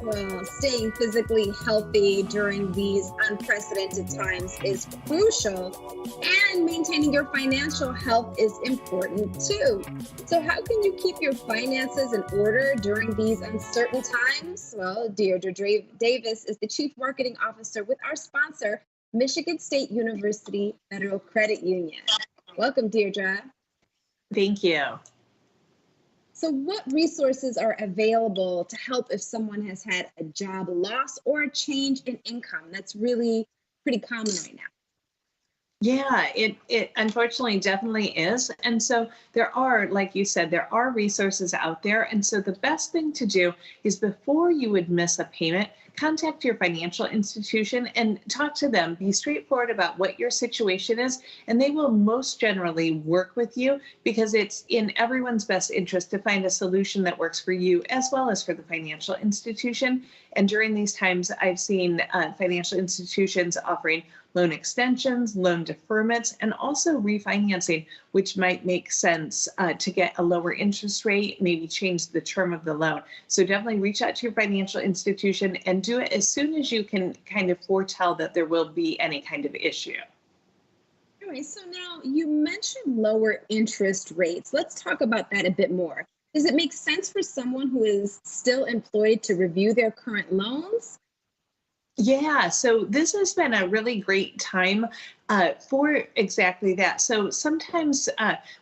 Well, staying physically healthy during these unprecedented times is crucial, and maintaining your financial health is important too. So, how can you keep your finances in order during these uncertain times? Well, Davis is the Chief Marketing Officer with our sponsor, Michigan State University Federal Credit Union. Welcome, Deirdre. Thank you. So, what resources are available to help if someone has had a job loss or a change in income? That's really pretty common right now. Yeah, it unfortunately definitely is. And so there are, like you said, there are resources out there. And so the best thing to do is before you would miss a payment, contact your financial institution and talk to them. Be straightforward about what your situation is, and they will most generally work with you because it's in everyone's best interest to find a solution that works for you as well as for the financial institution. And during these times, I've seen financial institutions offering loan extensions, loan deferments, and also refinancing, which might make sense to get a lower interest rate, maybe change the term of the loan. So definitely reach out to your financial institution and do it as soon as you can kind of foretell that there will be any kind of issue. All right, so now you mentioned lower interest rates. Let's talk about that a bit more. Does it make sense for someone who is still employed to review their current loans? Yeah, so this has been a really great time for exactly that. So sometimes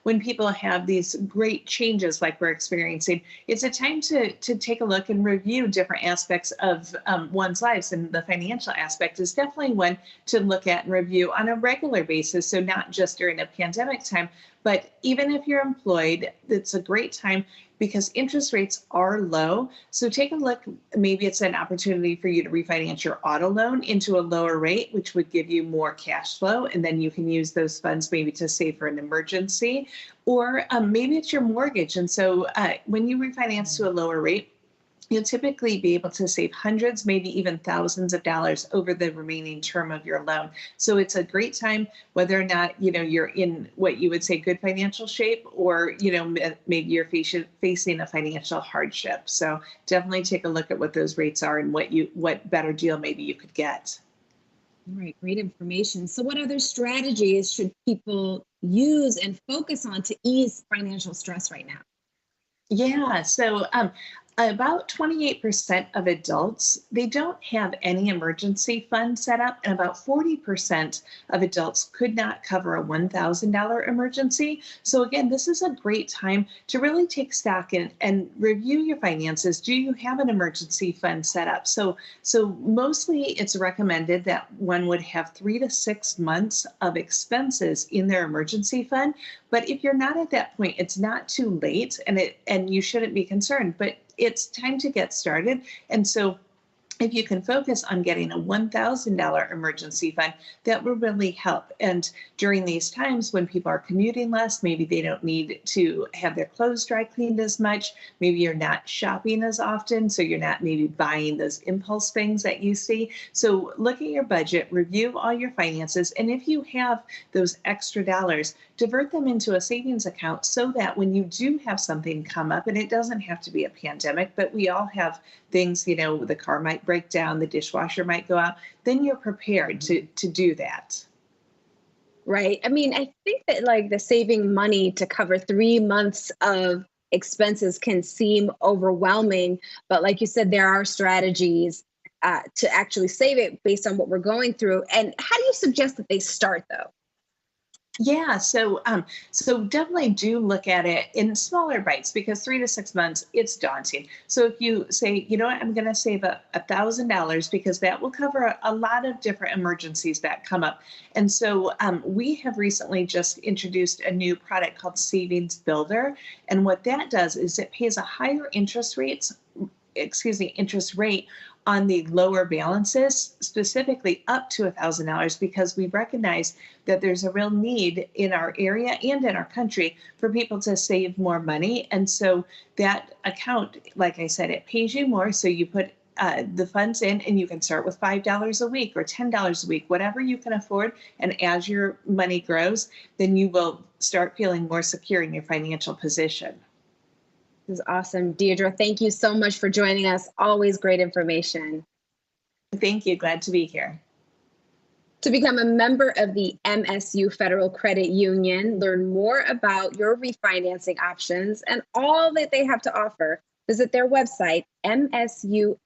when people have these great changes like we're experiencing, it's a time to take a look and review different aspects of one's lives. And the financial aspect is definitely one to look at and review on a regular basis. So not just during a pandemic time, but even if you're employed, it's a great time because interest rates are low. So take a look, maybe it's an opportunity for you to refinance your auto loan into a lower rate, which would give you more cash flow. And then you can use those funds maybe to save for an emergency. Or maybe it's your mortgage. And so when you refinance to a lower rate, you'll typically be able to save hundreds, maybe even thousands of dollars over the remaining term of your loan. So it's a great time, whether or not, you're in what you would say good financial shape, or, maybe you're facing a financial hardship. So definitely take a look at what those rates are and what better deal maybe you could get. All right, great information. So what other strategies should people use and focus on to ease financial stress right now? Yeah, so about 28% of adults, they don't have any emergency fund set up, and about 40% of adults could not cover a $1,000 emergency. So again, this is a great time to really take stock and review your finances. Do you have an emergency fund set up? So mostly it's recommended that one would have 3 to 6 months of expenses in their emergency fund. But if you're not at that point, it's not too late, and you shouldn't be concerned. But it's time to get started. And so if you can focus on getting a $1,000 emergency fund, that will really help. And during these times when people are commuting less, maybe they don't need to have their clothes dry cleaned as much. Maybe you're not shopping as often, so you're not maybe buying those impulse things that you see. So look at your budget, review all your finances, and if you have those extra dollars, divert them into a savings account so that when you do have something come up, and it doesn't have to be a pandemic, but we all have things, the car might break down, the dishwasher might go out, then you're prepared to do that. Right. I mean, I think that like the saving money to cover 3 months of expenses can seem overwhelming, but like you said, there are strategies to actually save it based on what we're going through. And how do you suggest that they start though? Yeah, so definitely do look at it in smaller bites because 3 to 6 months, it's daunting. So if you say, you know what, I'm going to save $1,000 because that will cover a lot of different emergencies that come up. And so we have recently just introduced a new product called Savings Builder. And what that does is it pays a higher interest rate on the lower balances, specifically up to $1,000, because we recognize that there's a real need in our area and in our country for people to save more money. And so that account, like I said, it pays you more. So you put the funds in and you can start with $5 a week or $10 a week, whatever you can afford. And as your money grows, then you will start feeling more secure in your financial position. This is awesome. Deirdre, thank you so much for joining us. Always great information. Thank you. Glad to be here. To become a member of the MSU Federal Credit Union, learn more about your refinancing options and all that they have to offer, visit their website, msufcu.org.